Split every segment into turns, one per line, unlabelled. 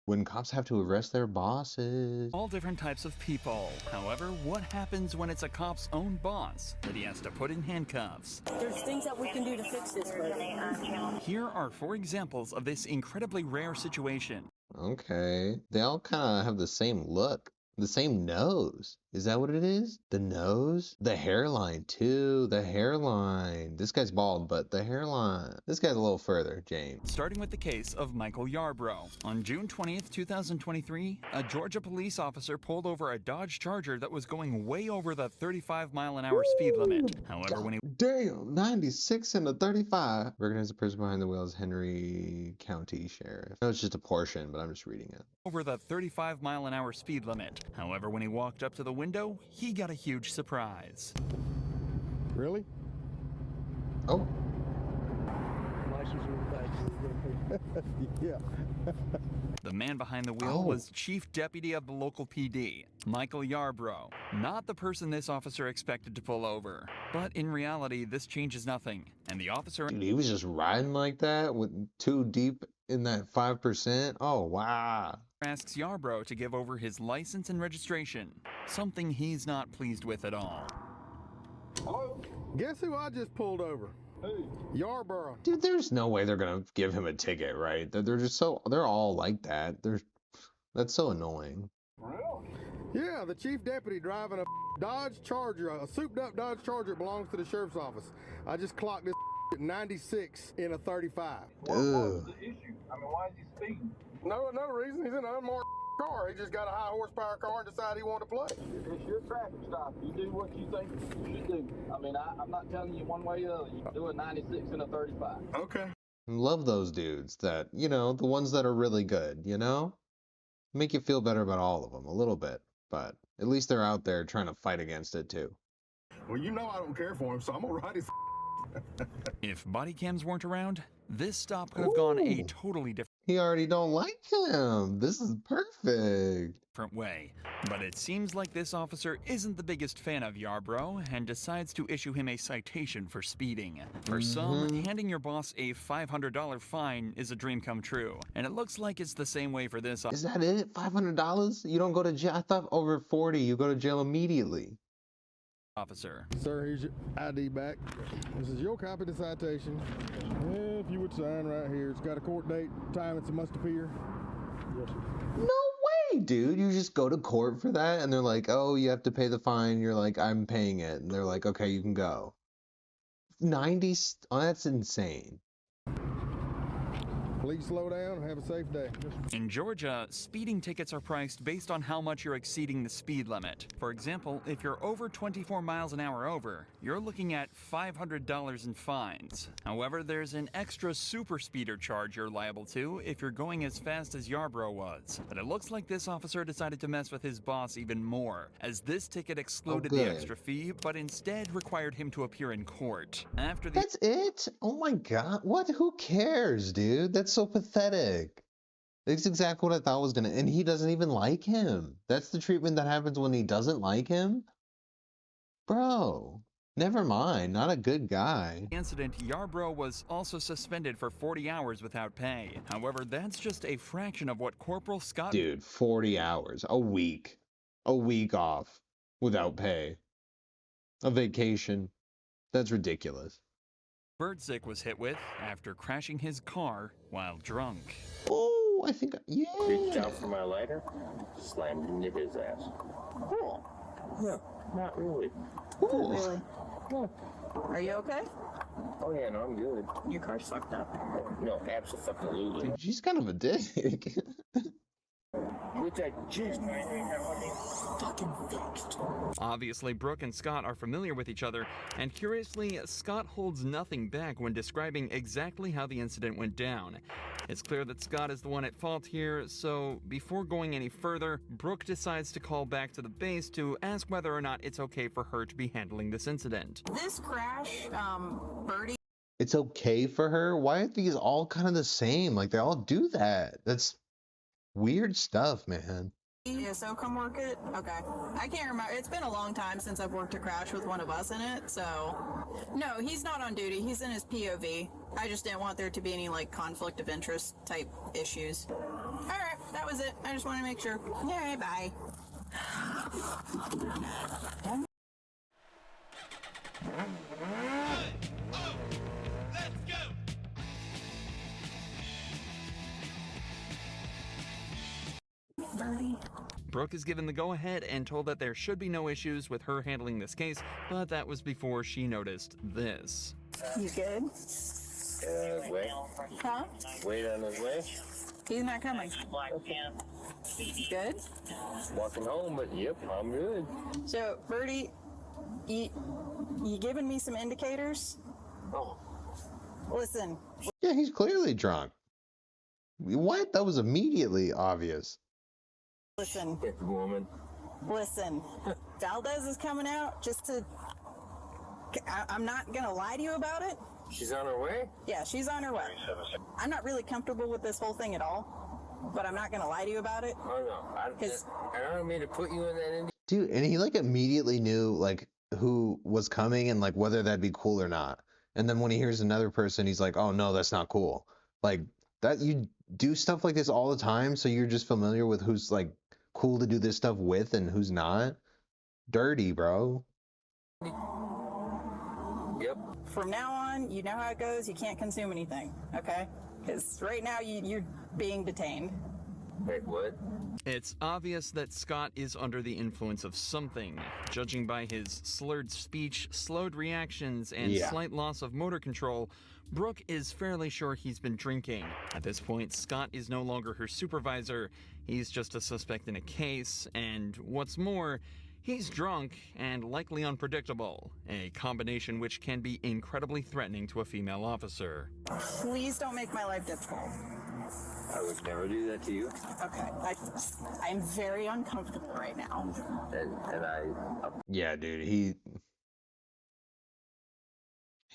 when cops have to arrest their bosses.
All different types of people. However, what happens when it's a cop's own boss that he has to put in handcuffs?
There's things that we can do to fix this, buddy.
Here are 4 examples of this incredibly rare situation.
Okay. They all kind of have the same look. The same nose. Is that what it is? The nose? The hairline, too. The hairline. This guy's bald, but the hairline. This guy's a little further, James.
Starting with the case of Michael Yarbrough. On June 20th, 2023, a Georgia police officer pulled over a Dodge Charger that was going way over the 35-mile-an-hour speed limit. However, when he...
Damn, 96 and a 35. Recognize the person behind the wheel as Henry County Sheriff. No, it's just a portion, but I'm just reading it.
Over the 35-mile-an-hour speed limit. However, when he walked up to the window, he got a huge surprise.
Really?
Oh.
Yeah.
The man behind the wheel was Chief Deputy of the local PD, Michael Yarbrough, not the person this officer expected to pull over. But in reality, this changes nothing, and the officer...
Dude, he was just riding like that with too deep in that 5%? Oh, wow.
Asks Yarbrough to give over his license and registration, something he's not pleased with at all.
Hello? Guess who I just pulled over? Who? Yarbrough.
Dude, there's no way they're gonna give him a ticket, right? They're just so, they're all like that. That's so annoying.
Really? Yeah, the chief deputy driving a Dodge Charger, a souped up Dodge Charger belongs to the sheriff's office. I just clocked this at 96 in a 35.
What
was the issue? I mean, why is he speeding?
No reason. He's in an unmarked car. He just got a high horsepower car and decided he wanted to play.
It's your traffic stop. You do what you think you should do. I mean, I'm not telling you one way or the other. You do a 96 and a 35.
Okay.
Love those dudes that, you know, the ones that are really good, you know? Make you feel better about all of them a little bit, but at least they're out there trying to fight against it too.
Well, you know I don't care for him, so I'm gonna ride his.
If body cams weren't around, this stop could have gone a totally different
He already don't like him. This is perfect.
way. But it seems like this officer isn't the biggest fan of Yarbrough and decides to issue him a citation for speeding. For some, handing your boss a $500 fine is a dream come true. And it looks like it's the same way for this.
Is that it? $500? You don't go to jail? I thought over 40, you go to jail immediately.
Officer.
Sir, here's your ID back. This is your copy of the citation. If you would sign right here. It's got a court date, time it's a must appear. Yes, sir.
No way, dude. You just go to court for that and they're like, oh, you have to pay the fine. You're like, I'm paying it. And they're like, okay, you can go. 90, oh, that's insane.
Please slow down and have a safe day.
In Georgia, speeding tickets are priced based on how much you're exceeding the speed limit. For example, if you're over 24 miles an hour over, you're looking at $500 in fines. However, there's an extra super speeder charge you're liable to if you're going as fast as Yarbrough was. But it looks like this officer decided to mess with his boss even more, as this ticket excluded the extra fee, but instead required him to appear in court.
That's it? Oh my god. What? Who cares, dude? That's so pathetic. That's exactly what I thought was gonna, and he doesn't even like him. That's the treatment that happens when he doesn't like him? Bro, never mind. Not a good guy.
Incident, Yarbrough was also suspended for 40 hours without pay. However, that's just a fraction of what Corporal Scott...
Dude, 40 hours. A week. A week off without pay. A vacation. That's ridiculous.
Birdsick was hit with after crashing his car while drunk.
Oh, I think, yeah.
Reached out for my lighter, slammed into his ass.
Cool.
No, not really.
Not really.
No.
Are you okay?
Oh yeah, no, I'm good.
Your car's fucked up.
No, absolutely.
Dude, she's kind of a dick.
Which I just fucking fixed.
Obviously, Brooke and Scott are familiar with each other, and curiously, Scott holds nothing back when describing exactly how the incident went down. It's clear that Scott is the one at fault here, so before going any further, Brooke decides to call back to the base to ask whether or not it's okay for her to be handling this incident.
This crash, Birdie...
It's okay for her? Why are these all kind of the same? Like, they all do that. That's weird stuff, man.
ASO come work it? Okay. I can't remember. It's been a long time since I've worked a crash with one of us in it, so... No, he's not on duty. He's in his POV. I just didn't want there to be any, like, conflict of interest type issues. Alright, that was it. I just wanted to make sure. Alright, bye. Birdie.
Brooke is given the go-ahead and told that there should be no issues with her handling this case, but that was before she noticed this.
You good?
Wait.
Huh?
Wait on his way.
He's not coming. Good?
Walking home, but yep, I'm good.
So, Birdie, you giving me some indicators?
Oh.
Listen.
Yeah, he's clearly drunk. What? That was immediately obvious.
Listen.
Get the woman.
Listen. Valdez is coming out just to... I'm not going to lie to you about it.
She's on her way?
Yeah, she's on her way. I'm not really comfortable with this whole thing at all, but I'm not going to lie to you about it.
Oh, no. I don't mean to put you in that
Dude, and he like immediately knew like who was coming and like whether that'd be cool or not. And then when he hears another person, he's like, oh no, that's not cool. Like that, you do stuff like this all the time, so you're just familiar with who's like cool to do this stuff with and who's not. Dirty, bro.
Yep.
From now on, you know how it goes. You can't consume anything, okay? Because right now you're being detained.
Wait, what?
It's obvious that Scott is under the influence of something, judging by his slurred speech, slowed reactions, and slight loss of motor control. Brooke is fairly sure he's been drinking. At this point, Scott is no longer her supervisor. He's just a suspect in a case, and what's more, he's drunk and likely unpredictable, a combination which can be incredibly threatening to a female officer.
Please don't make my life difficult.
I would never do that to you.
Okay, I'm very uncomfortable right now.
And I...
Yeah, dude, he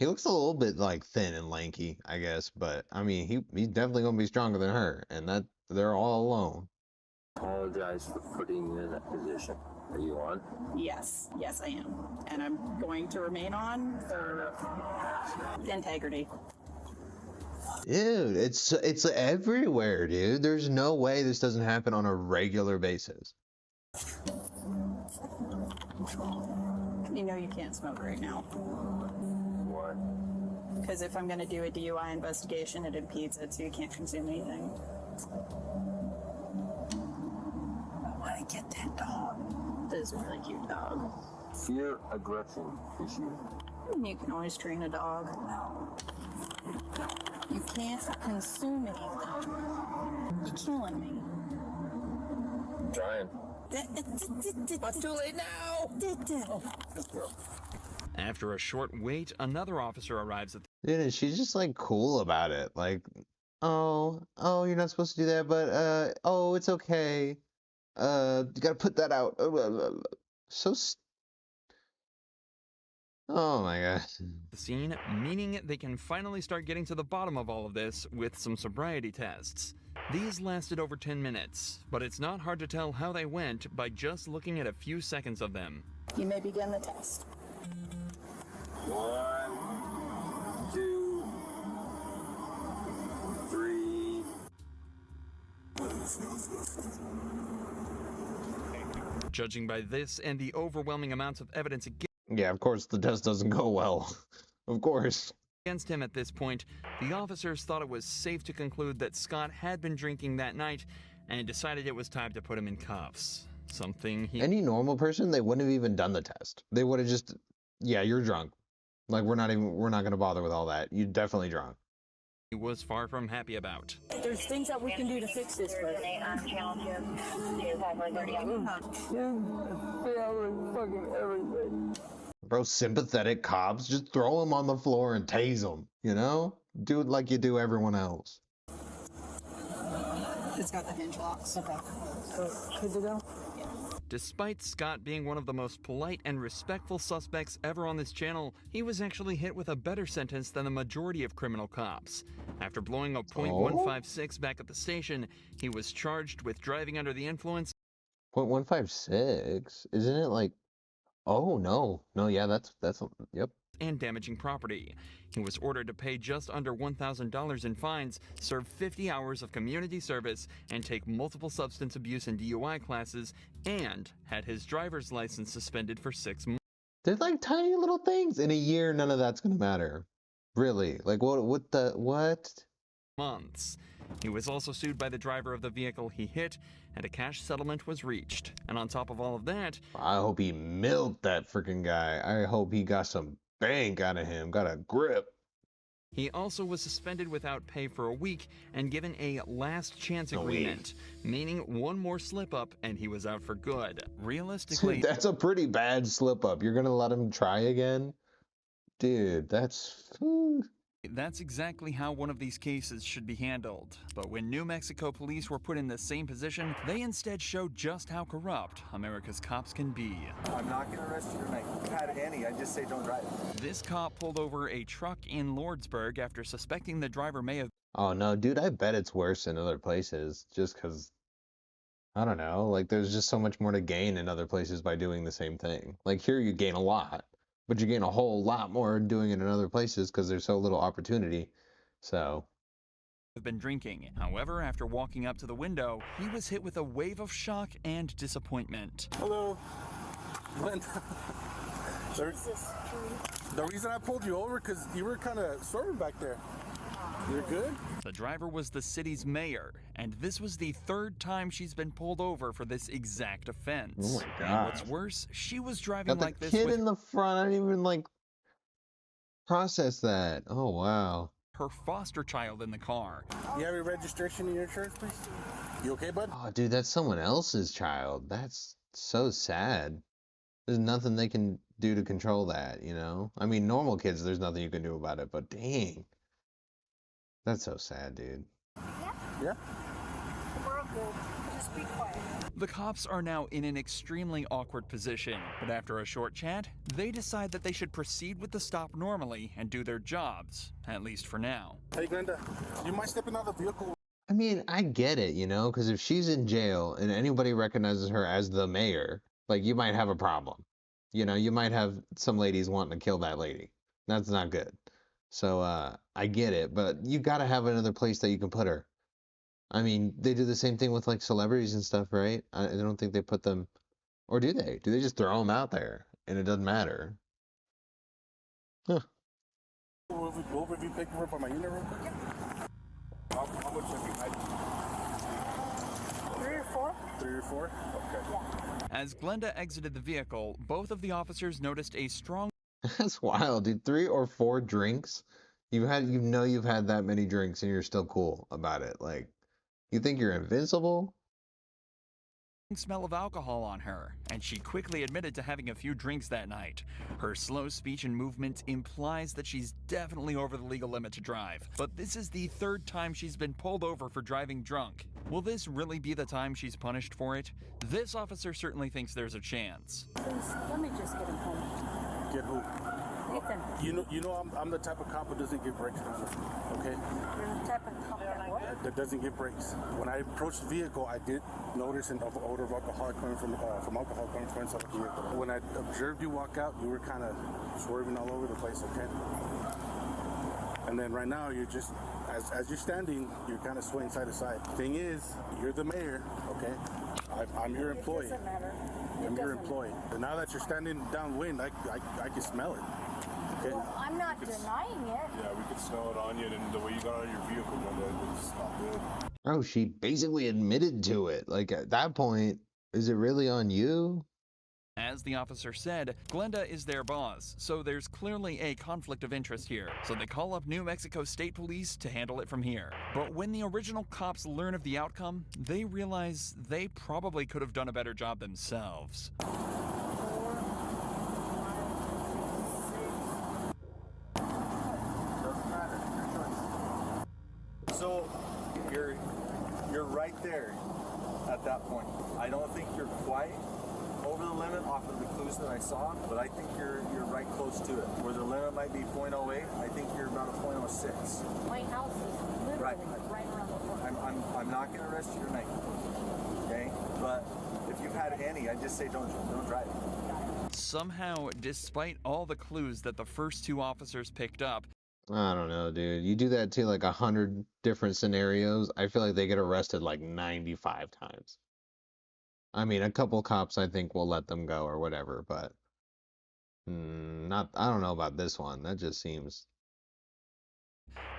looks a little bit like thin and lanky, I guess, but I mean, he's definitely gonna be stronger than her, and that they're all alone.
apologize for putting you in that position. Are you on?
Yes, I am. And I'm going to remain on for integrity.
Dude, it's everywhere, dude. There's no way this doesn't happen on a regular basis.
You know you can't smoke right now.
Why?
Because if I'm going to do a DUI investigation, it impedes it, so you can't consume anything. I want to get that dog. That is a really cute dog.
Fear aggression issue.
You can always train a dog. You can't consume anything. You're killing me.
I'm trying.
But too late now!
After a short wait, another officer arrives at the
Dude, and she's just like cool about it. Like, oh, you're not supposed to do that, but oh, it's okay. You gotta put that out. Oh my god.
the scene, meaning they can finally start getting to the bottom of all of this with some sobriety tests. These lasted over 10 minutes, but it's not hard to tell how they went by just looking at a few seconds of them.
You may begin the test.
1, 2, 3.
Judging by this and the overwhelming amounts of evidence
Yeah, of course the test doesn't go well. Of course.
against him at this point, the officers thought it was safe to conclude that Scott had been drinking that night and decided it was time to put him in cuffs. Something he
Any normal person, they wouldn't have even done the test. They would have just, yeah, you're drunk. Like, we're not gonna bother with all that. You're definitely drunk.
was far from happy about.
There's things that we can do to fix this, but
Bro, sympathetic cops, just throw him on the floor and tase him, you know? Do it like you do everyone else.
It's got the hinge locks. Okay. So, good to go?
Despite Scott being one of the most polite and respectful suspects ever on this channel, he was actually hit with a better sentence than the majority of criminal cops. After blowing a .156 back at the station, he was charged with driving under the influence
0.156? Isn't it like, oh no. No, yeah, yep.
and damaging property. He was ordered to pay just under $1,000 in fines, serve 50 hours of community service, and take multiple substance abuse and DUI classes, and had his driver's license suspended for 6 months.
They're like tiny little things. In a year, none of that's gonna matter. Really? Like what?
Months. He was also sued by the driver of the vehicle he hit, and a cash settlement was reached. And on top of all of that,
I hope he milked that freaking guy. I hope he got some bank out of him, got a grip.
he also was suspended without pay for a week and given a last chance agreement, meaning one more slip up and he was out for good. Realistically,
That's a pretty bad slip up. You're gonna let him try again? Dude, that's...
that's exactly how one of these cases should be handled. But when New Mexico police were put in the same position, they instead showed just how corrupt America's cops can be.
I'm not going to arrest you tonight. If you had any, I just say don't drive.
This cop pulled over a truck in Lordsburg after suspecting the driver may have...
Oh no, dude, I bet it's worse in other places, just because, I don't know, like there's just so much more to gain in other places by doing the same thing. Like here you gain a lot, but you gain a whole lot more doing it in other places because there's so little opportunity. So
been drinking. However, after walking up to the window, he was hit with a wave of shock and disappointment.
Hello. The reason I pulled you over because you were kind of swerving back there. You're good?
The driver was the city's mayor, and this was the third time she's been pulled over for this exact offense.
Oh my
And
God.
what's worse, she was driving
got the
like this
kid
with
in the front. I didn't even like process that. Oh wow.
her foster child in the car.
You have your registration and your insurance, please? You okay, bud?
Oh, dude, that's someone else's child. That's so sad. There's nothing they can do to control that, you know? I mean, normal kids, there's nothing you can do about it, but dang. That's so sad, dude.
Yeah.
We're all good. Just be quiet.
The cops are now in an extremely awkward position, but after a short chat, they decide that they should proceed with the stop normally and do their jobs, at least for now.
Hey, Glenda, you might step in out of the vehicle.
I mean, I get it, you know, because if she's in jail and anybody recognizes her as the mayor, like, you might have a problem. You know, you might have some ladies wanting to kill that lady. That's not good. So, I get it, but you gotta have another place that you can put her. I mean, they do the same thing with, like, celebrities and stuff, right? I don't think they put them... Or do they? Do they just throw them out there and it doesn't matter? Huh.
We'll review paperwork for my unit real quick. How much have you had?
3 or 4?
3 or 4? Okay.
Yeah.
As Glenda exited the vehicle, both of the officers noticed a strong
That's wild, dude. 3 or 4 drinks? You've had that many drinks and you're still cool about it. Like, you think you're invincible?
smell of alcohol on her, and she quickly admitted to having a few drinks that night. Her slow speech and movement implies that she's definitely over the legal limit to drive, but this is the third time she's been pulled over for driving drunk. Will this really be the time she's punished for it? This officer certainly thinks there's a chance.
Please, let me just get him home.
Get who?
Ethan,
You know I'm the type of cop who doesn't give breaks, okay?
you're the type of cop that what?
That doesn't give breaks. When I approached the vehicle, I did notice an odor of alcohol coming from alcohol coming from inside the vehicle. When I observed you walk out, you were kind of swerving all over the place, okay? And then right now, you're just, as you're standing, you're kind of swaying side to side. Thing is, you're the mayor, okay? I'm your employee.
It doesn't matter.
I'm your employee. And now that you're standing downwind, I can smell it. Okay?
Well, I'm not denying it.
Yeah, we could smell it on you, and the way you got out of your vehicle, it was not good.
Oh, she basically admitted to it. Like, at that point, is it really on you?
As the officer said, Glenda is their boss, so there's clearly a conflict of interest here, so they call up New Mexico State Police to handle it from here. But when the original cops learn of the outcome, they realize they probably could have done a better job themselves.
So you're right there at that point. I don't think you're quite over the limit off of the clues that I saw, but I think you're right close to it. Where the limit might be 0.08, I think you're about a 0.06.
My house is literally right around the corner.
I'm not going to arrest you tonight, okay? But if you you've had any. I just say don't drive it.
Somehow, despite all the clues that the first two officers picked up,
I don't know, dude. You do that to like 100 different scenarios, I feel like they get arrested like 95 times. I mean, a couple cops I think will let them go or whatever, but not. I don't know about this one. That just seems.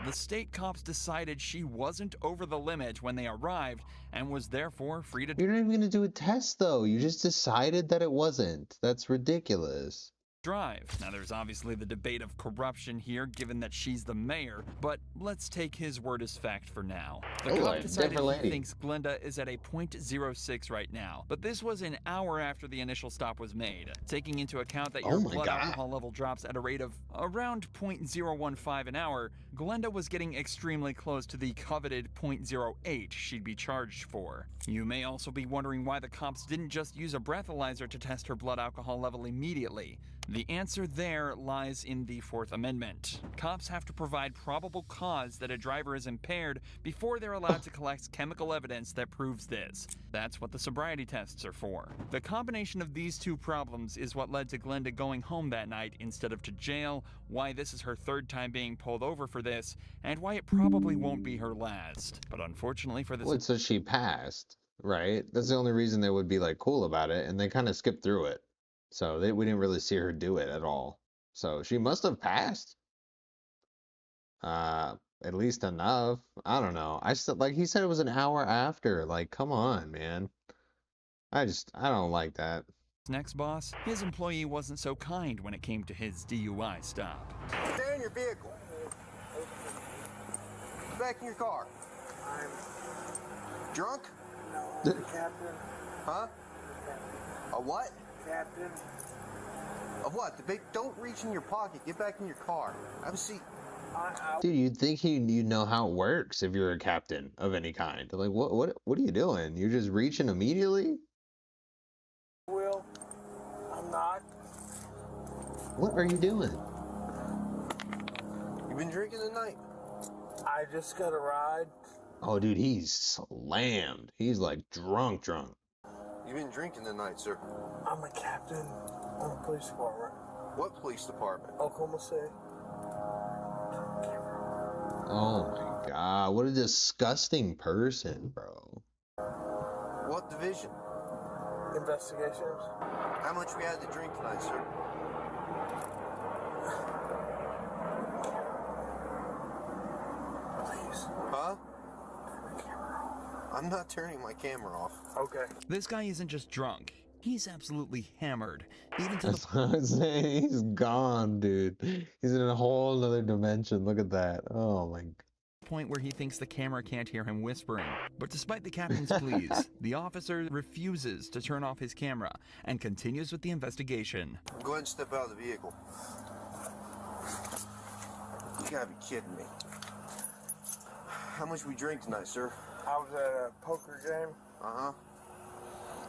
the state cops decided she wasn't over the limit when they arrived and was therefore free to
You're not even gonna do a test though. You just decided that it wasn't. That's ridiculous.
drive. Now, there's obviously the debate of corruption here, given that she's the mayor, but let's take his word as fact for now. The cop decided he thinks Glenda is at a .06 right now, but this was an hour after the initial stop was made. Taking into account that your blood alcohol level drops at a rate of around .015 an hour, Glenda was getting extremely close to the coveted .08 she'd be charged for. You may also be wondering why the cops didn't just use a breathalyzer to test her blood alcohol level immediately. The answer there lies in the Fourth Amendment. Cops have to provide probable cause that a driver is impaired before they're allowed to collect chemical evidence that proves this. That's what the sobriety tests are for. The combination of these two problems is what led to Glenda going home that night instead of to jail, why this is her third time being pulled over for this, and why it probably won't be her last. But unfortunately for this...
Well, so she passed, right? That's the only reason they would be like cool about it, and they kind of skipped through it. So we didn't really see her do it at all. So she must have passed. At least enough. I don't know. I still, like he said, it was an hour after. Like, come on, man. I don't like that.
Next boss, his employee wasn't so kind when it came to his DUI stop.
Stay in your vehicle. Get back in your car. I'm drunk?
No, Captain.
Huh? A what?
Captain.
Of what? Don't reach in your pocket. Get back in your car. Have a seat.
Dude, you'd think you know how it works if you're a captain of any kind. Like, what are you doing? You're just reaching immediately?
Will, I'm not.
What are you doing?
You been drinking tonight?
I just got a ride.
Oh, dude, he's slammed. He's like drunk.
You been drinking tonight, sir?
I'm a captain on the police department.
What police department?
Oklahoma City.
Oh my god, what a disgusting person, bro.
What division?
Investigations.
How much we had to drink tonight, sir?
Please.
Huh? I'm not turning my camera off.
Okay.
This guy isn't just drunk. He's absolutely hammered. Even to
That's what I'm saying. He's gone, dude. He's in a whole other dimension. Look at that. Oh my god.
Point where he thinks the camera can't hear him whispering. But despite the captain's pleas, the officer refuses to turn off his camera and continues with the investigation.
Go ahead and step out of the vehicle. You gotta be kidding me. How much we drink tonight, sir?
I was at a poker game.
Uh-huh.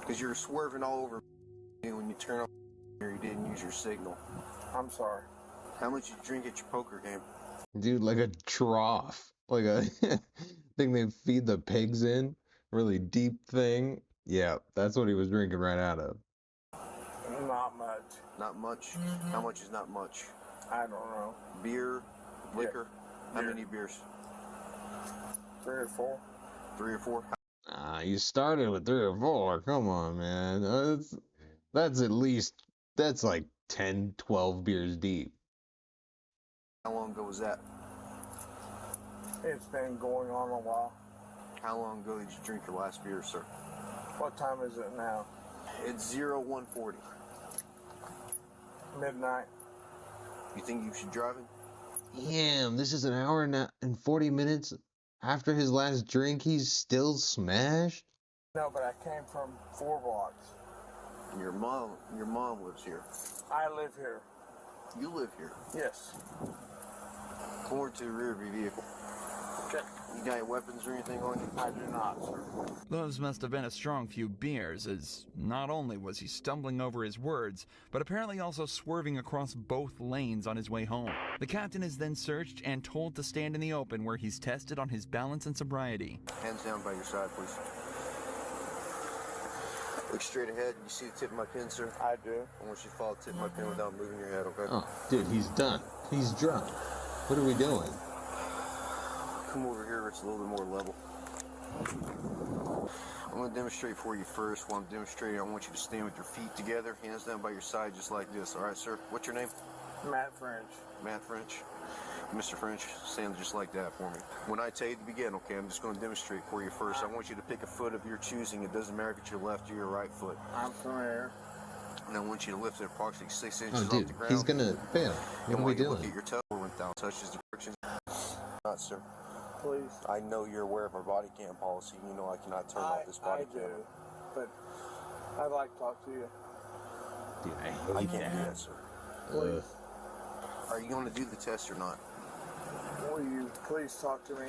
Because you were swerving all over when you turn off you didn't use your signal.
I'm sorry.
How much you drink at your poker game?
Dude, like a trough. Like a thing they feed the pigs in. Really deep thing. Yeah, that's what he was drinking right out of.
Not much.
Not much? How much is not much?
I don't know.
Beer? Liquor?
Yeah.
How
Beer.
many beers?
3 or 4.
3 or 4?
You started with 3 or 4. Come on, man. That's at least, that's like 10, 12 beers deep.
How long ago was that?
It's been going on a while.
How long ago did you drink your last beer, sir?
What time is it now?
It's 0140.
Midnight.
You think you should drive it?
Damn, this is an hour and 40 minutes after his last drink. He's still smashed?
No, but I came from 4 blocks.
Your mom lives here.
I live here.
You live here?
Yes.
Come over to the rear of your vehicle.
Okay.
You got any weapons or anything on you?
I do not, sir.
Those must have been a strong few beers, as not only was he stumbling over his words, but apparently also swerving across both lanes on his way home. The captain is then searched and told to stand in the open where he's tested on his balance and sobriety.
Hands down by your side, please.
Look straight ahead. You see the tip of my pen, sir?
I do.
I want you to follow the tip of my pen without moving your head, okay?
Oh, dude, he's done. He's drunk. What are we doing?
Come over here where it's a little bit more level. I'm going to demonstrate for you first. While I'm demonstrating, I want you to stand with your feet together, hands down by your side, just like this. All right, sir? What's your name?
Matt French.
Matt French. Mr. French, stand just like that for me. When I tell you to begin, okay, I'm just going to demonstrate for you first. I want you to pick a foot of your choosing. It doesn't matter if it's your left or your right foot.
I'm familiar.
And I want you to lift it approximately 6 inches
Oh,
off
dude,
the ground.
he's gonna fail. What are we doing?
Look at your toe without touches the frictions. Not, sir.
Please.
I know you're aware of our body cam policy. You know I cannot turn off this body
I
cam.
do, but I'd like to talk to you.
Dude,
I can't do that, sir.
Please.
Are you going to do the test or not?
Will you please talk to me?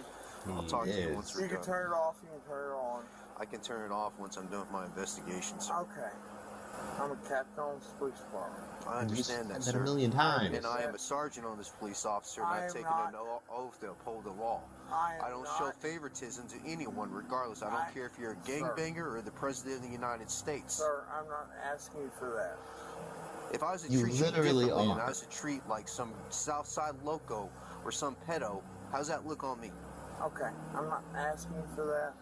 I'll talk to you once we're
You can
done.
turn it off, you can turn it on.
I can turn it off once I'm done with my investigation, sir.
Okay. I'm a captain on this police department.
I understand that,
said
sir.
a million times.
And I am a sergeant on this police officer, and I've taken an oath to uphold the law. I don't show favoritism to anyone, regardless. I don't care if you're a gangbanger or the president of the United States.
Sir, I'm not asking you for that.
If I was to
You
treat you
literally
differently, and
are.
I was to treat like some Southside loco or some pedo, how's that look on me?
Okay, I'm not asking you for that.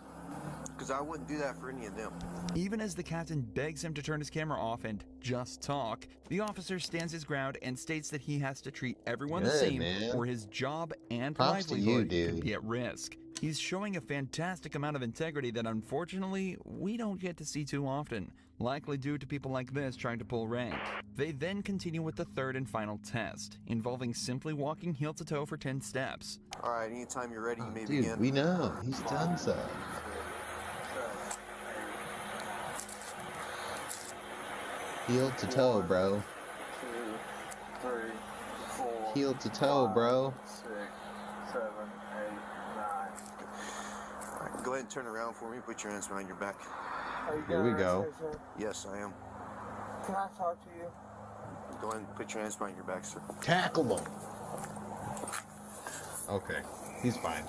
Because I wouldn't do that for any of them.
Even as the captain begs him to turn his camera off and just talk, the officer stands his ground and states that he has to treat everyone the
Good,
same,
man.
or his job and
Props to you,
livelihood could
dude.
be at risk. He's showing a fantastic amount of integrity that unfortunately we don't get to see too often, likely due to people like this trying to pull rank. They then continue with the third and final test, involving simply walking heel to toe for 10 steps.
All right, anytime you're ready, you may
Dude,
begin.
we know. He's done so. Heel to toe, bro.
2, 3, 4.
Heel to toe, bro.
6, 7, 8, 9.
All right, go ahead and turn around for me. Put your hands behind your back.
Are you
Here we
gonna
go.
arrest me, sir?
Yes, I am.
Can I talk to you?
Go ahead and put your hands behind your back, sir.
Tackle him. Okay, he's fine.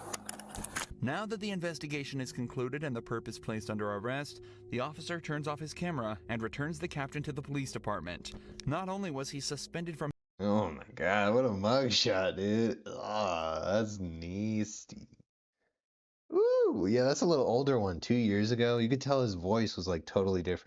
Now that the investigation is concluded and the perp is placed under arrest, the officer turns off his camera and returns the captain to the police department. Not only was he suspended from
Oh my god, what a mugshot, dude. Ah, that's nasty. Woo! Yeah, that's a little older one. 2 years ago. You could tell his voice was like totally different.